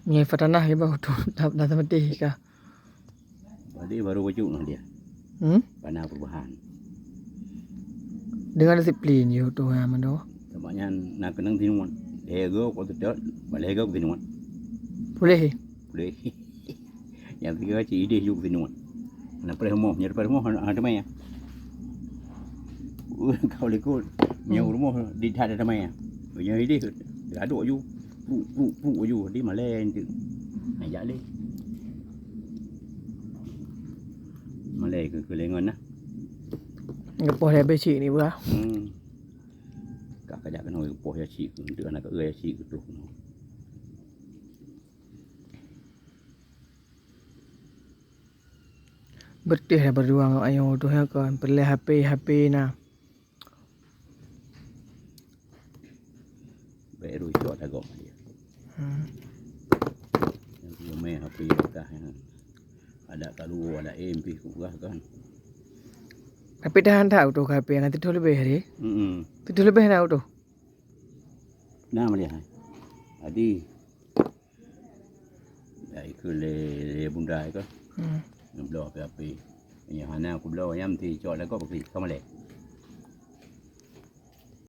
Ngai fatanah ya bau tu dah mati kah? Jadi baru wujud dia. Panah perubahan. Dengan disiplin you tu ha mano. Sebabnya nak kenang tinuan. Ego kau tu dah, balik ego tinuan. Boleh. Boleh. Yang tiga ide juga tinuan. Nak pergi rumah, nyari pergi rumah ada mai ya. Kau lekut, nyari rumah di ada mai ya. Nyari ide, gaduh ju, pu ju, di Malay tu. Najak le. Malay ke lengan lah. Ngapoh dah beci ni bah. Kakak kan oi poh ya cik tu anak ke ya cik tu. Betih dah berdua dengan ayah tu ya kan. Perlu HP na. Baru jauh dah gom dia. Yang dia main HP dah ada kalu ada MP juga kan. Tapi dah tahu tu HP yang nanti tu lebih hari. Tu lebih tahu tu. Nah melihat. Adi. Ya ikut le bunda itu. Belum HP. Yang mana aku belum yang ti jauh dah gom pergi sama le.